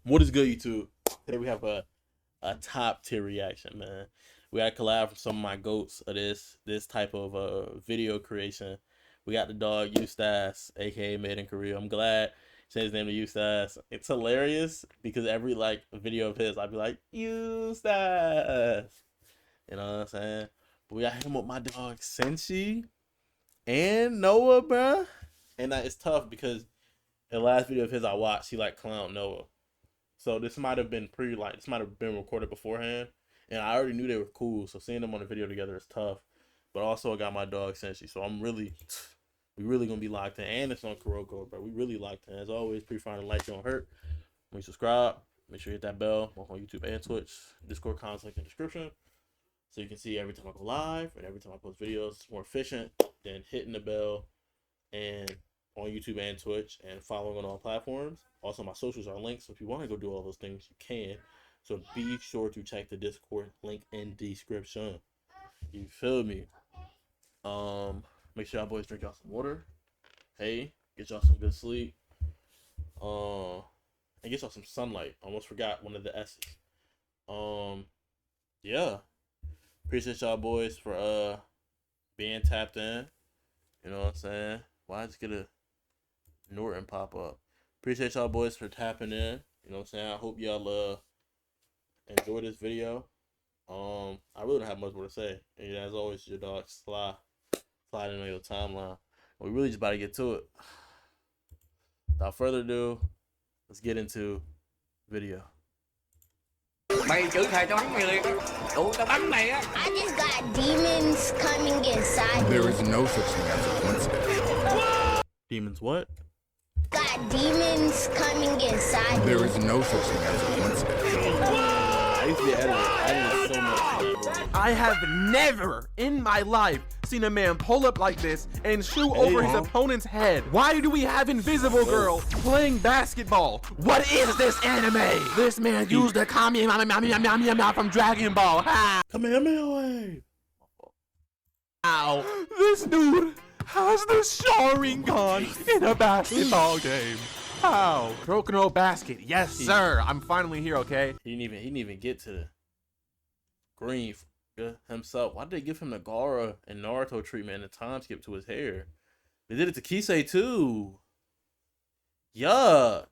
What is good, YouTube? Today we have a top tier reaction, man. We got a collab from some of my goats of this type of video creation. We got the dog Eustace, aka Made in Korea. I'm glad he changed his name to Eustace. It's hilarious because every like video of his, I'd be like Eustace. You know what I'm saying? But we got him with my dog Senshi and Noah, bruh. And it's tough because the last video of his I watched, he like clowned Noah. So this might have been this might have been recorded beforehand, and I already knew they were cool. So seeing them on the video together is tough. But also I got my dog Senshi, so we really gonna be locked in, and it's on KUROKO, bro. We really locked in. As always, pre-find a like, don't hurt. When you subscribe, make sure you hit that bell on YouTube and Twitch. Discord comments link in the description, so you can see every time I go live and every time I post videos. It's more efficient than hitting the bell and on YouTube and Twitch and following on all platforms. Also, my socials are linked, so if you want to go do all those things, you can. So be sure to check the Discord link in the description. You feel me? Make sure y'all boys drink y'all some water. Hey, get y'all some good sleep. And get y'all some sunlight. Almost forgot one of the S's. Yeah. Appreciate y'all boys for being tapped in. You know what I'm saying? Why just get a Norton pop up? Appreciate y'all boys for tapping in. You know what I'm saying? I hope y'all enjoy this video. I really don't have much more to say. And as always, your dog sliding on your timeline. We really just about to get to it. Without further ado, let's get into video. Mày chửi thề cho hắn mày liền. Ủa tao bắn mày á. I just got demons coming inside me. There is no such thing as a coincidence. Demons what? Got demons coming inside me. There is no such thing as a coincidence. I used to be editor. I edited so much. I have never in my life seen a man pull up like this and shoot over his opponent's head. Why do we have Invisible Girl playing basketball? What is this anime? This man used the Kamehameha from Dragon Ball. Ha! Kamehameha. Ow. This dude has the Sharingan in a basketball game. How? KUROKO basket. Yes, sir. I'm finally here, okay? He didn't even get to the green himself. Why did they give him the Gaara and Naruto treatment and the time skip to his hair? They did it to Kisei too. Yuck.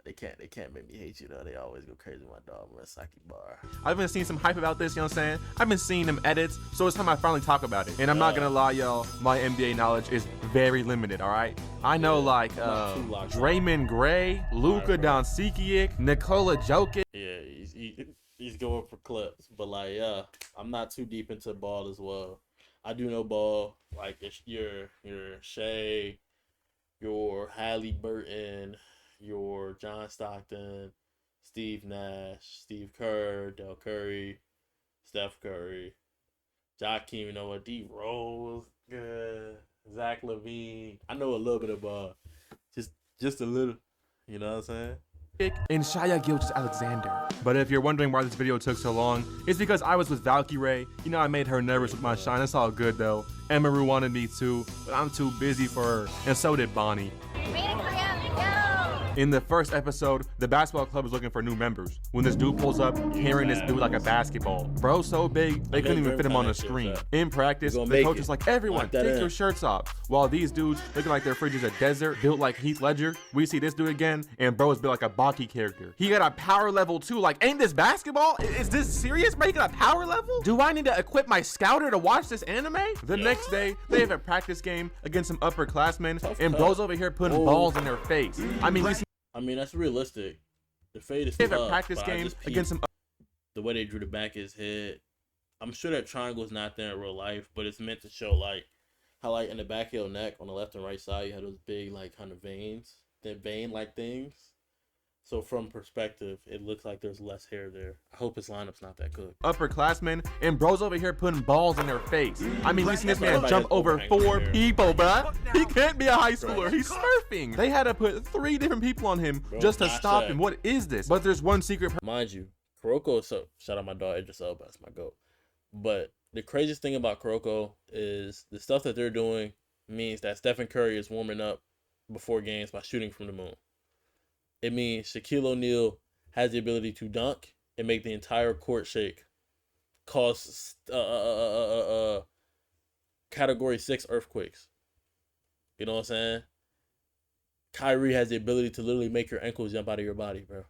They can't make me hate you though. They always go crazy with my dog Murasaki Bar. I've been seeing some hype about this, you know what I'm saying? I've been seeing them edits, so it's time I finally talk about it. And I'm not gonna lie, y'all, my NBA knowledge is very limited, alright? I know like Draymond Gray, Luka Doncic, Nikola Jokic. Yeah, he's going for clips, but like yeah, I'm not too deep into ball as well. I do know ball, like it's your Shea, your Halliburton, your John Stockton, Steve Nash, Steve Kerr, Del Curry, Steph Curry, Joakim Noah, D Rose, Zach LaVine. I know a little bit about just a little, you know what I'm saying? And Shia Gilgeous-Alexander. But if you're wondering why this video took so long, it's because I was with Valkyrae. You know, I made her nervous with my shine. It's all good though. Emeru wanted me to, but I'm too busy for her. And so did Bonnie. In the first episode, the basketball club is looking for new members. When this dude pulls up, carrying this dude like a basketball. Bro, so big, they couldn't even fit him on the screen. In practice, the coach is like, everyone, take your shirts off. While these dudes, looking like their fridge is a desert, built like Heath Ledger, we see this dude again, and bro is built like a Baki character. He got a power level too, like, ain't this basketball? Is this serious, bro? He got a power level? Do I need to equip my scouter to watch this anime? The next day, they have a practice game against some upperclassmen, and bro's over here putting balls in their face. I mean, that's realistic. The fade is They have a up, practice but I game just peeped against some. the way they drew the back of his head. I'm sure that triangle is not there in real life, but it's meant to show like how like in the back of your neck on the left and right side you have those big like kind of veins, that vein like things. So from perspective, it looks like there's less hair there. I hope his lineup's not that good. Upperclassmen, and bro's over here putting balls in their face. I mean, we seen this man jump over 4 people, bruh. He can't be a high schooler. He's surfing. They had to put 3 different people on him just to stop him. What is this? But there's one secret. Mind you, KUROKO is so shout out my dog Idris Elba, that's my goat. But the craziest thing about KUROKO is the stuff that they're doing means that Stephen Curry is warming up before games by shooting from the moon. it means Shaquille O'Neal has the ability to dunk and make the entire court shake, cause Category 6 earthquakes. You know what I'm saying? Kyrie has the ability to literally make your ankles jump out of your body, bro.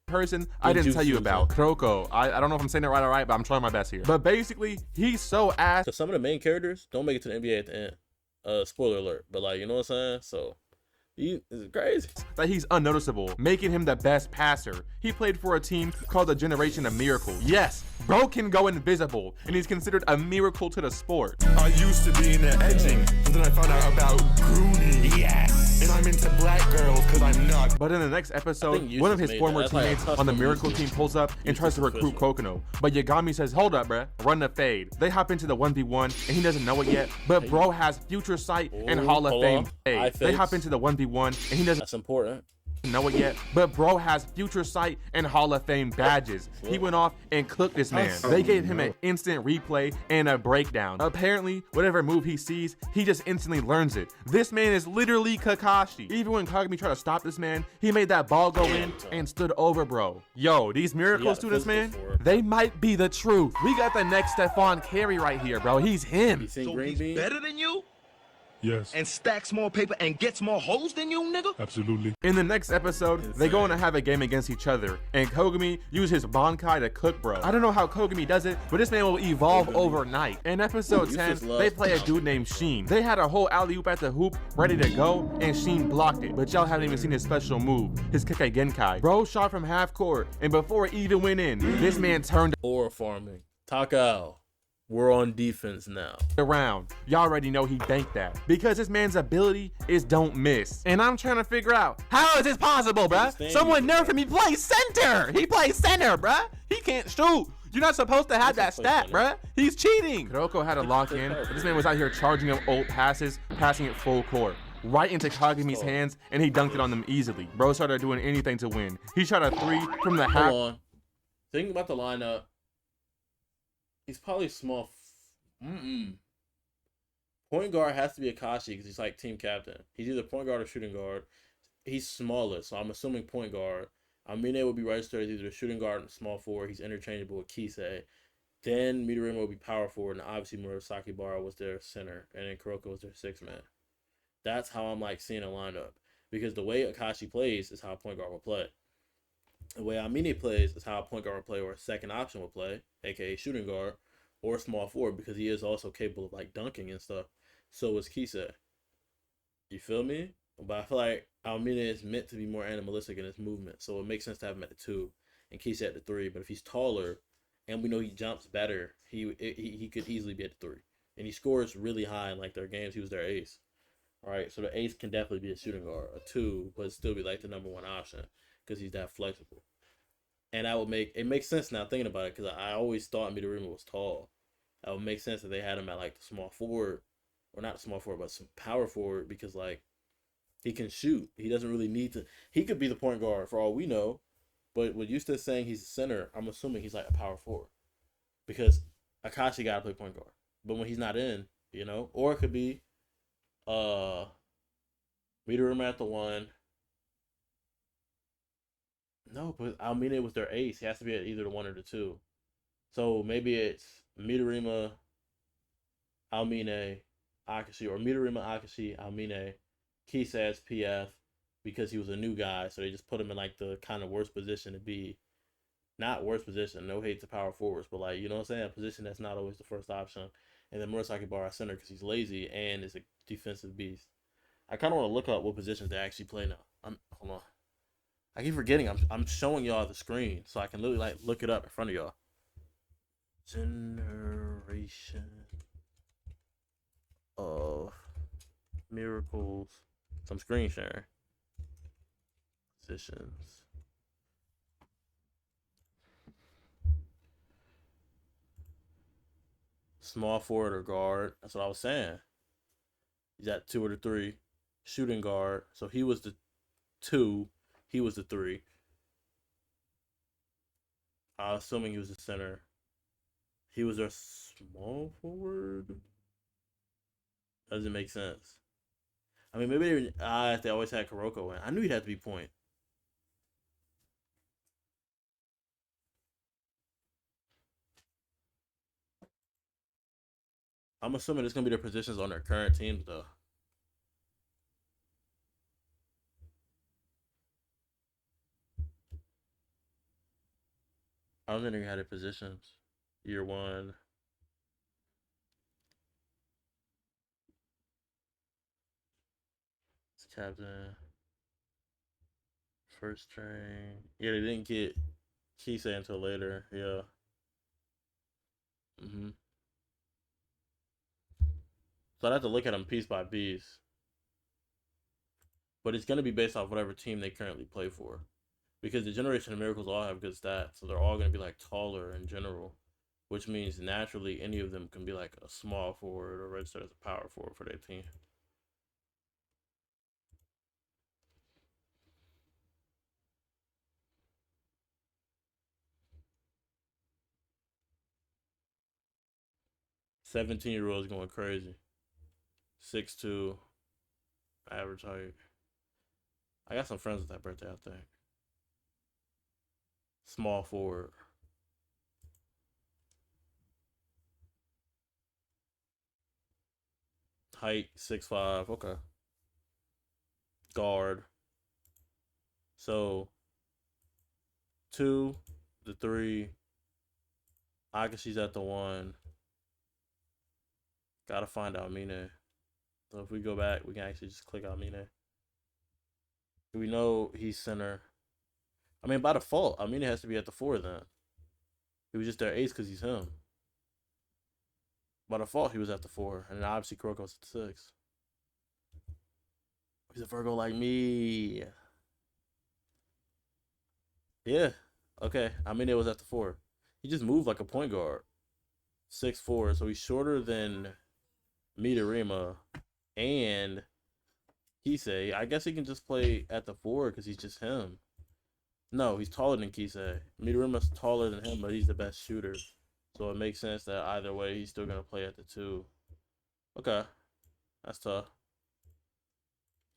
Person I didn't tell you about, KUROKO. I don't know if I'm saying it right or right, but I'm trying my best here. But basically, he's so ass. So some of the main characters don't make it to the NBA at the end. Spoiler alert. But like, you know what I'm saying? So it's crazy that he's unnoticeable, making him the best passer. He played for a team called the Generation of Miracles. Yes, bro can go invisible, and he's considered a miracle to the sport. I used to be into edging, but then I found out about Goonie. Yes! And I'm into black girls because I'm not. But in the next episode, one of his former teammates on the Miracle team pulls up and tries to recruit Kokono. But Yagami says, hold up, bruh, run the fade. They hop into the 1v1, and he doesn't know it yet, but bro has future sight and Hall of Fame fade. They hop into the 1v1, and he doesn't. That's important. Know it yet, but bro has future sight and Hall of Fame badges. He went off and cooked this man. They gave him an instant replay and a breakdown. Apparently, whatever move he sees, he just instantly learns it. This man is literally Kakashi. Even when Kagami tried to stop this man, he made that ball go in and stood over bro. Yo, these miracle students, man, they might be the truth. We got the next Stephon Carey right here, bro. He's him. So he's better than you? Yes. And stacks more paper and gets more hoes than you, nigga? Absolutely. In the next episode, they go on to have a game against each other, and Kogami uses his Bankai to cook bro. I don't know how Kogami does it, but this man will evolve overnight. In episode 10, they play a dude named Sheen. They had a whole alley-oop at the hoop ready to go, and Sheen blocked it, but y'all haven't even seen his special move, his Kekai Genkai. Bro shot from half court, and before it even went in, this man turned or farming. Takao. We're on defense now. Around. Y'all already know he banked that. Because this man's ability is don't miss. And I'm trying to figure out, how is this possible, bruh? Someone nerfed him, he plays center. He plays center, bruh. He can't shoot. You're not supposed to have that stat, bruh. He's cheating. KUROKO had a lock in, but this man was out here charging up old passes, passing it full court. Right into Kagami's hands, and he dunked it on them easily. Bro started doing anything to win. He shot a 3 from the half. Hold on. Think about the lineup. He's probably small. Point guard has to be Akashi because he's like team captain. He's either point guard or shooting guard. He's smaller, so I'm assuming point guard. Amine will be registered as either shooting guard and small forward. He's interchangeable with Kisei. Then Midorima will be power forward, and obviously Murasaki Bara was their center, and then KUROKO was their 6th man. That's how I'm like seeing a lineup, because the way Akashi plays is how a point guard will play. The way Amine plays is how a point guard will play, or a second option will play, aka shooting guard, or small forward, because he is also capable of like dunking and stuff. So is Kisei. You feel me? But I feel like Amine is meant to be more animalistic in his movement, so it makes sense to have him at the 2 and Kisei at the 3. But if he's taller, and we know he jumps better, he could easily be at the 3. And he scores really high in like their games. He was their ace. All right, so the ace can definitely be a shooting guard, a 2, but still be like the number 1 option because he's that flexible. And that would it makes sense now thinking about it, because I always thought Midorima was tall. That would make sense that they had him at like the small forward, or not small forward, but some power forward, because like he can shoot. He doesn't really need to. He could be the point guard for all we know, but with Eustace saying he's a center, I'm assuming he's like a power forward, because Akashi gotta play point guard. But when he's not in, you know, or it could be Midorima at the 1. No, but Almine was their ace. He has to be at either the 1 or the 2. So maybe it's Midorima, Almine, Akashi, or Midorima, Akashi, Almine, Kisei as PF, because he was a new guy. So they just put him in like the kind of worst position to be. Not worst position, no hate to power forwards, but like, you know what I'm saying? A position that's not always the first option. And then Murasaki Bara center because he's lazy and is a defensive beast. I kind of want to look up what positions they actually play now. Hold on. I keep forgetting. I'm showing y'all the screen so I can literally like look it up in front of y'all. Generation of Miracles. Some screen sharing. Positions. Small forward or guard. That's what I was saying. He's at 2 or the 3. Shooting guard. So he was the 2. He was the 3. I'm assuming he was the center. He was their small forward. Doesn't make sense. I mean, maybe they always had KUROKO in. I knew he'd have to be point. I'm assuming it's gonna be their positions on their current teams though. I don't think they had their positions. Year one. It's captain. First string. Yeah, they didn't get Kisei until later. Yeah. So I'd have to look at them piece by piece. But it's going to be based off whatever team they currently play for. Because the Generation of Miracles all have good stats. So they're all going to be like taller in general. Which means naturally any of them can be like a small forward or registered as a power forward for their team. "17-year-olds going crazy. 6'2", average height. I got some friends with that birthday, I think. Small forward. Height 6'5". Okay. Guard. So 2, the 3. Akashi's at the 1. Gotta find Almine. So if we go back, we can actually just click Almine. We know he's center. I mean, by default, Almine has to be at the 4 then. He was just their ace because he's him. By default, he was at the 4. And then obviously KUROKO's at the 6. He's a Virgo like me. Yeah. Okay. Almine was at the 4. He just moved like a point guard. 6'4". So he's shorter than Midorima and Kisei. I guess he can just play at the 4 because he's just him. No, he's taller than Kisei. Midorima's taller than him, but he's the best shooter. So it makes sense that either way, he's still going to play at the 2. Okay. That's tough.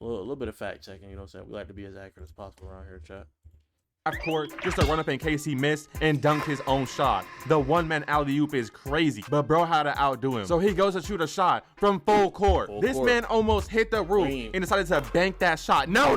A little bit of fact checking, you know what I'm saying? We like to be as accurate as possible around here, chat. Court just to run up in case he missed and dunked his own shot. The one-man alley-oop is crazy, but bro had to outdo him. So he goes to shoot a shot from full court. This man almost hit the roof and decided to bank that shot. No,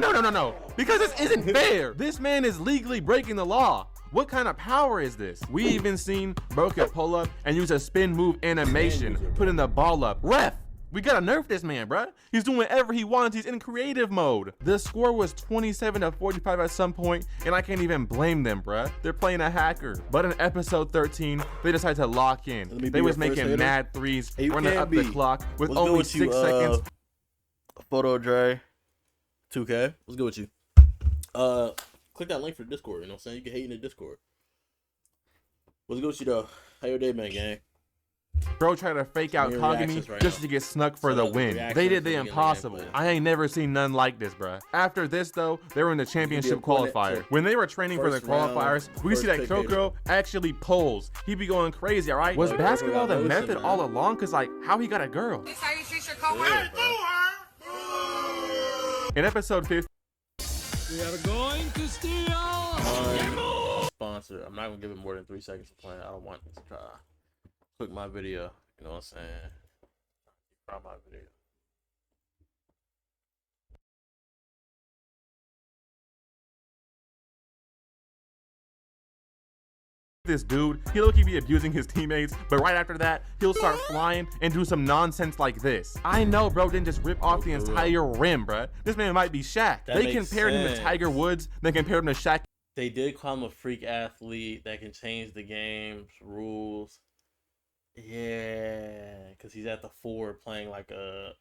because this isn't fair. This man is legally breaking the law. What kind of power is this? We even seen bro could pull up and use a spin move animation, putting the ball up. Ref! We gotta nerf this man, bruh. He's doing whatever he wants. He's in creative mode. The score was 27-45 at some point, and I can't even blame them, bruh. They're playing a hacker. But in episode 13, they decided to lock in. They was making mad threes, running up the clock with only 6 seconds. Photo Dre, 2K. What's good with you? Click that link for Discord. You know what I'm saying? You can hate in the Discord. What's good with you though? How your day been, gang? Bro tried to fake out Kagami just to get snuck for the win. They did the impossible. I ain't never seen none like this, bruh. After this, though, they were in the championship qualifier. When they were training for the qualifiers, we see that KUROKO actually pulls. He be going crazy, all right? Was basketball the method all along? Because, like, how he got a girl? In episode 15, we are going to steal. Sponsor. I'm not going to give it more than 3 seconds to play. I don't want this to try. Click my video, you know what I'm saying? From my video. this dude, he'll look, be abusing his teammates, but right after that, he'll start flying and do some nonsense like this. I know bro didn't just rip off the entire rim, bruh. This man might be Shaq. They compared him to Tiger Woods, then compared him to Shaq. They did call him a freak athlete that can change the game's rules. Yeah, because he's at the 4 playing like a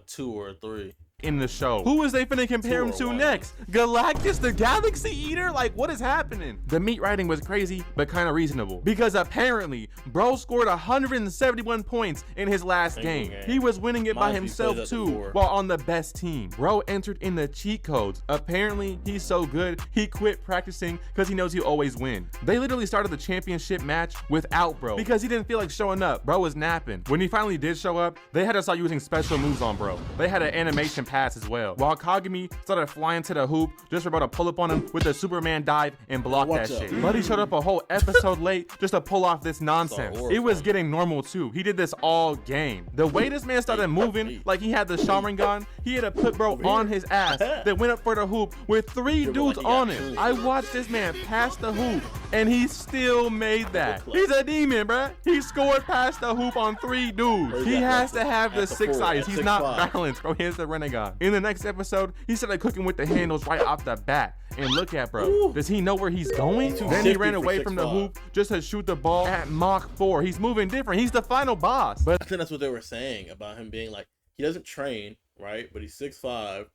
2 or a 3. In the show. Who is they finna compare him to next? Galactus the Galaxy Eater? Like, what is happening? The meat writing was crazy, but kind of reasonable. Because apparently, bro scored 171 points in his last game. He was winning it by himself too, while on the best team. Bro entered in the cheat codes. Apparently, he's so good, he quit practicing because he knows he'll always win. They literally started the championship match without bro, because he didn't feel like showing up. Bro was napping. When he finally did show up, they had to start using special moves on bro. They had an animation pass as well. While Kagami started flying to the hoop, just about to pull up on him with a Superman dive and block that shit. Buddy showed up a whole episode late just to pull off this nonsense. It was getting normal too. He did this all game. The way this man started moving like he had the Sharingan, he had to put bro on his ass that went up for the hoop with 3 dudes on him. I watched this man pass the hoop and he still made that. He's a demon, bruh. He scored past the hoop on 3 dudes. He has to have the 6 eyes. He's not balanced, bro. He has the Renegade. In the next episode, he started cooking with the handles right off the bat. And look at bro. Does he know where he's going? Then he ran away from the hoop just to shoot the ball at Mach 4. He's moving different. He's the final boss. But I think that's what they were saying about him being like, he doesn't train, right? But he's 6'5",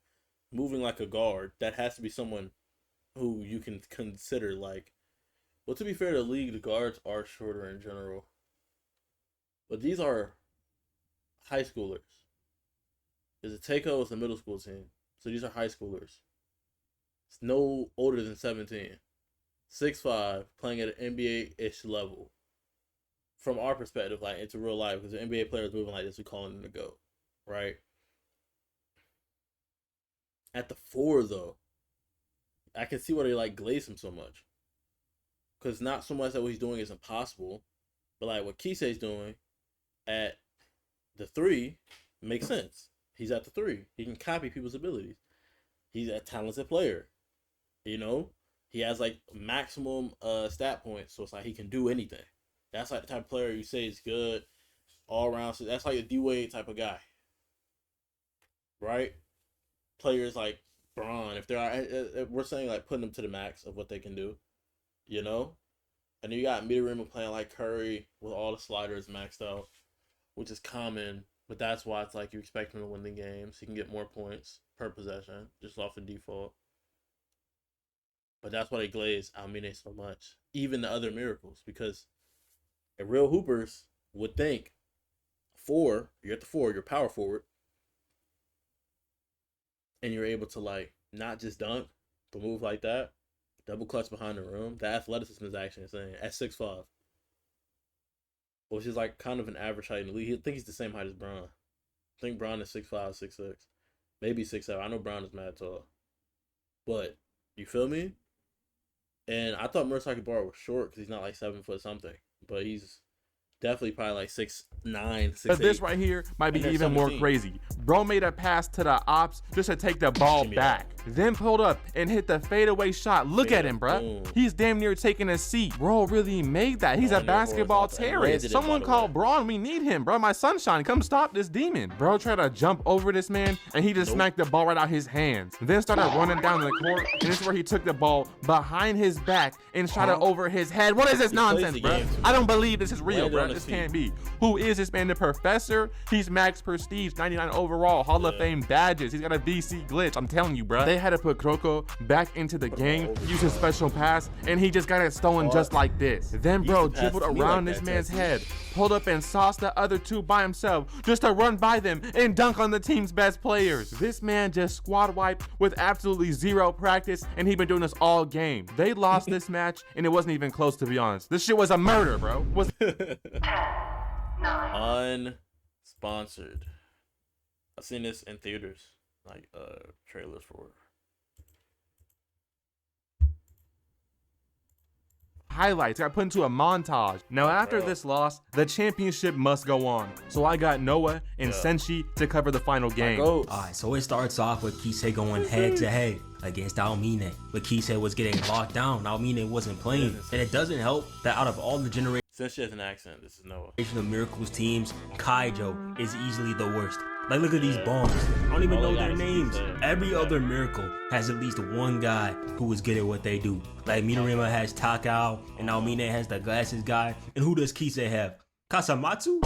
moving like a guard. That has to be someone who you can consider like, well, to be fair, the league, the guards are shorter in general. But these are high schoolers. Because the Takeo is a middle school team. So these are high schoolers. It's no older than 17. 6'5", playing at an NBA-ish level. From our perspective, like, into real life, because the NBA players moving like this, we call them the GOAT. Right? At the 4, though, I can see why they, like, glaze him so much. Because not so much that what he's doing is impossible, but, like, what Kisei's doing at the 3 makes sense. He's at the 3. He can copy people's abilities. He's a talented player. You know? He has, like, maximum stat points, so it's like he can do anything. That's, like, the type of player you say is good all around. So that's like a D-Wade type of guy. Right? Players like Braun, if they're, we're saying, like, putting them to the max of what they can do. You know? And then you got Midorima playing like Curry with all the sliders maxed out, which is common, but that's why it's like you expect him to win the games. He can get more points per possession, just off the default. But that's why they glaze Almine so much. Even the other miracles, because a real hoopers would think 4, you're at the 4, you're power forward, and you're able to, like, not just dunk, but move like that. Double clutch behind the rim. The athleticism is actually insane. At 6'5", which is like kind of an average height in the league. I think he's the same height as Braun. I think Braun is 6'5", 6'6", maybe 6'7". I know Braun is mad tall, but you feel me? And I thought Murasaki Bar was short because he's not like 7 foot something, but he's definitely probably like 6'9", 6'8". But this right here might be even more crazy. Bro made a pass to the ops just to take the ball back. Then pulled up and hit the fadeaway shot. Look at him, bro. He's damn near taking a seat. Bro really made that. He's a basketball terrorist. Someone call Braun. We need him, bro. My sunshine, come stop this demon. Bro tried to jump over this man and he just smacked the ball right out his hands. Then started running down the court, and this is where he took the ball behind his back and shot it over his head. What is this nonsense, bro? I don't believe this is real, bro. This can't be. Who is this man? The professor? He's max prestige, 99 overall, Hall of Fame badges. He's got a VC glitch. I'm telling you, bro. They had to put KUROKO back into the game, use his special pass, and he just got it stolen just like this. Then, bro, dribbled around this man's head, pulled up and sauced the other 2 by himself just to run by them and dunk on the team's best players. This man just squad wiped with absolutely 0 practice, and he been doing this all game. They lost this match, and it wasn't even close, to be honest. This shit was a murder, bro. Unsponsored. I've seen this in theaters, like trailers for it. Highlights got put into a montage. Now after this loss, the championship must go on. So I got Noah and Senshi to cover the final game. Alright, so it starts off with Kisei going head to head against Almine. But Kisei was getting locked down. Almine wasn't playing. And it doesn't help that out of all the generation Since she has an accent, this is Noah. of Miracles teams, Kaijo is easily the worst. Like, look at these bombs. I don't even know their names. Every other Miracle has at least one guy who is good at what they do. Like, Midorima has Takao, and Almine has the glasses guy. And who does Kisei have? Kasamatsu?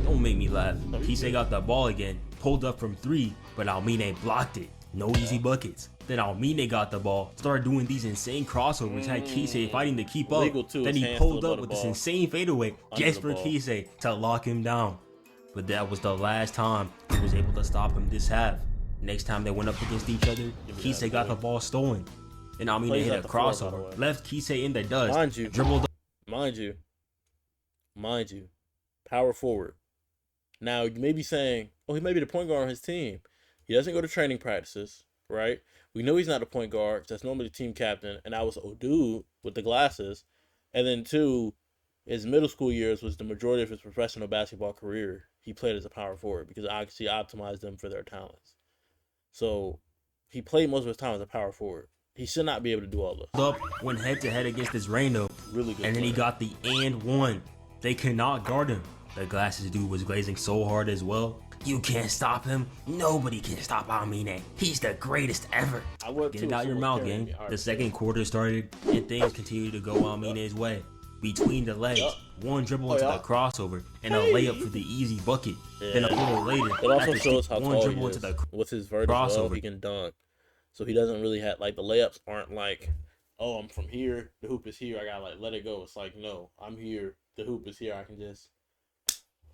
Don't make me laugh. Kisei got the ball again, pulled up from 3, but Almine blocked it. No easy buckets. Then Almine got the ball, started doing these insane crossovers, had Kisei fighting to keep up. Then he pulled up with this insane fadeaway just for Kisei to lock him down. But that was the last time he was able to stop him this half. Next time they went up against each other, Kisei got the ball stolen. And Almine hit a crossover, left Kisei in the dust, dribbled. Mind you, power forward. Now, you may be saying, oh, he may be the point guard on his team. He doesn't go to training practices, right? We know he's not the point guard. That's normally the team captain. And I was a dude with the glasses. And then, two, his middle school years was the majority of his professional basketball career. He played as a power forward because Oxy optimized them for their talents. So he played most of his time as a power forward. He should not be able to do all this. Up went head to head against this Reno. Really good. And then he got the and one. They cannot guard him. The glasses dude was glazing so hard as well. You can't stop him. Nobody can stop Almine. He's the greatest ever. Get it out your mouth, gang. The second quarter started and things continued to go Almine's way. Between the legs, one dribble into the crossover, and a layup for the easy bucket. Then a little later, it also after shows how one tall dribble he into is. the With his vert as well, he can dunk. So he doesn't really have, like, the layups aren't like, oh, I'm from here, the hoop is here, I gotta, like, let it go. It's like, no, I'm here, the hoop is here, I can just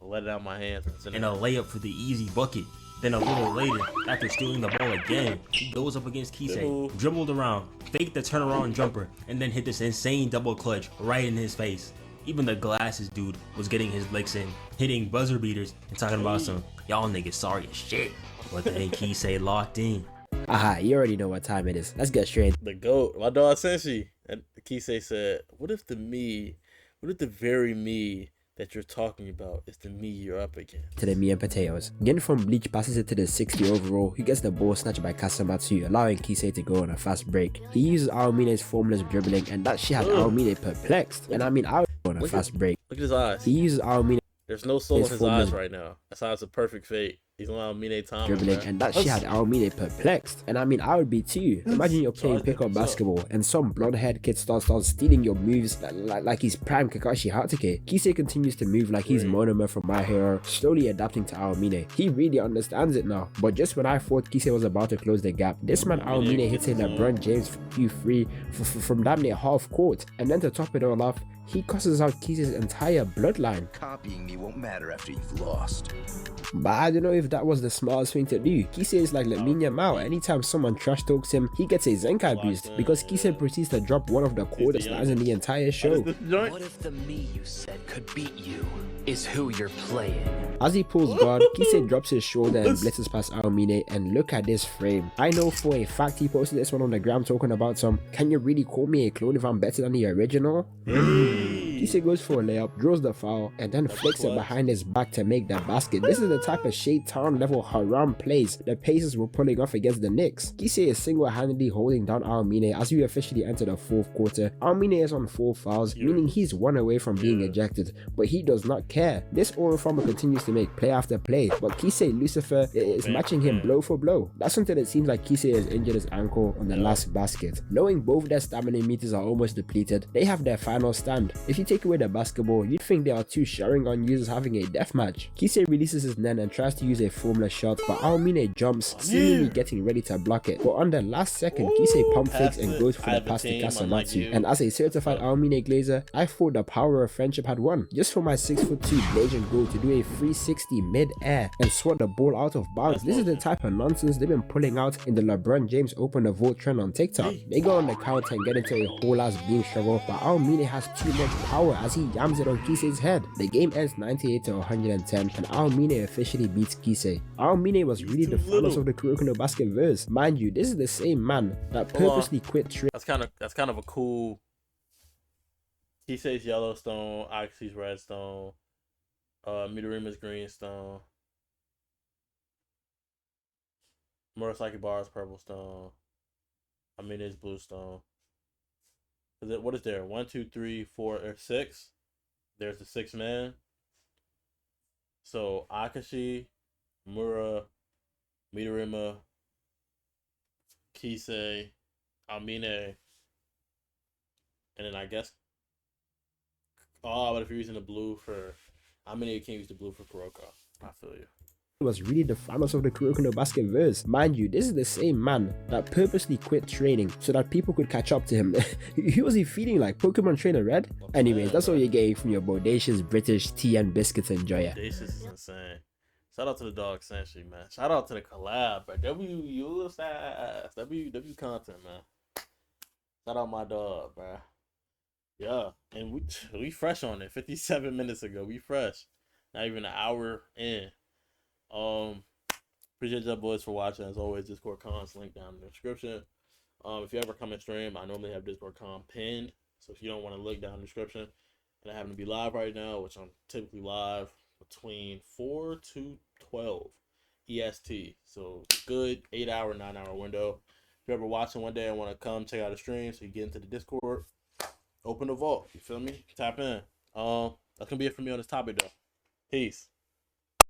let it out my hands. And a layup for the easy bucket. Then a little later, after stealing the ball again, he goes up against Kisei, dribbled around, faked the turnaround jumper, and then hit this insane double clutch right in his face. Even the glasses dude was getting his licks in, hitting buzzer beaters and talking about some, y'all niggas sorry as shit. But then Kisei locked in. Aha, you already know what time it is. Let's get straight. The GOAT, my dog Senshi. And Kisei said, what if the very me that you're talking about is the me you're up against? To the meat and potatoes. Again from Bleach passes it to the 60 overall, who gets the ball snatched by Kasamatsu, allowing Kisei to go on a fast break. He uses Aomine's formless dribbling, and that shit had Aomine perplexed. And I mean, I on a fast break. Look at his eyes. He uses Aomine. There's no soul in his eyes right now. That's how it's a perfect fate. He's allowing Mine time. Dribbling, and that shit had Aomine perplexed. And I mean, I would be too. Imagine you're playing pickup basketball and some blonde-haired kid starts stealing your moves like he's prime Kakashi Hatake. Kisei continues to move like he's Monoma from My Hero, slowly adapting to Aomine. He really understands it now. But just when I thought Kisei was about to close the gap, this man Aomine hits a LeBron James Q3 from damn near half court. And then to top it all off, he cusses out Kisei's entire bloodline. Copying me won't matter after you've lost. But I don't know if that was the smartest thing to do. Kisei is like Lamine Mao. Anytime someone trash talks him, he gets a Zenkai boost because Kisei proceeds to drop one of the coldest lines in the entire show. What if the me you said could beat you is who you're playing? As he pulls guard, Kisei drops his shoulder and blitzes past Aomine, and look at this frame. I know for a fact he posted this one on the gram talking about some, can you really call me a clone if I'm better than the original? Kisei goes for a layup, draws the foul, and then flicks it behind his back to make the basket. This is the type of Shade Town level haram plays the Pacers were pulling off against the Knicks. Kisei is single-handedly holding down Aomine as we officially enter the fourth quarter. Aomine is on 4 fouls, meaning he's 1 away from being ejected, but he does not care. This Oro farmer continues to make play after play, but Kisei Lucifer is matching him blow for blow. That's until it seems like Kisei has injured his ankle on the last basket. Knowing both their stamina meters are almost depleted, they have their final stand. If you take away the basketball, you'd think they are two Sharingan users having a deathmatch. Kisei releases his Nen and tries to use a formless shot, but Aomine jumps, seemingly getting ready to block it. But on the last second, Kisei pump fakes and goes for the pass to Kasamatsu. And as a certified Aomine glazer, I thought the power of friendship had won. Just for my 6'2" Blasian goal to do a 360 mid-air and swat the ball out of bounds. This is the type of nonsense they've been pulling out in the LeBron James Open the Vault trend on TikTok. They go on the counter and get into a whole ass beam struggle, but Aomine has too much power as he yams it on Kisei's head. The game ends 98 to 110 and Aomine officially beats Kisei. Aomine was really the finals of the KUROKO no Basket verse. Mind you, this is the same man that purposely quit training. That's kind of a cool. Kisei's Yellowstone, Oxy's Redstone, Midorima's Greenstone, Murasaki Bar's Purple Stone. I mean, it's Blue Stone. What is there? 1, 2, 3, 4, or 6? There's the 6 man. So Akashi, Mura, Midorima, Kisei, Amine, and then I guess. Oh, but if you're using the blue for Amine, you can't use the blue for Kuroko. I feel you. Was really the finals of the KUROKO no Basket verse. Mind you, this is the same man that purposely quit training so that people could catch up to him. Who was he feeling like? Pokemon Trainer Red? Anyways, that's all you're getting from your bodacious British tea and biscuits enjoyer. Bodacious is insane. Shout out to the dog Senshi, man. Shout out to the collab, bro. W content, man. Shout out my dog, bro. Yeah, and we fresh on it. 57 minutes ago, we fresh. Not even an hour in. Appreciate y'all boys for watching. As always, Discord comms link down in the description. If you ever come and stream, I normally have Discord com pinned. So if you don't want to look down in the description, and I happen to be live right now, which I'm typically live between 4 to 12 EST. So good 8-hour, 9-hour window. If you're ever watching one day and want to come check out a stream, so you get into the Discord, open the vault. You feel me? Tap in. That's gonna be it for me on this topic though. Peace.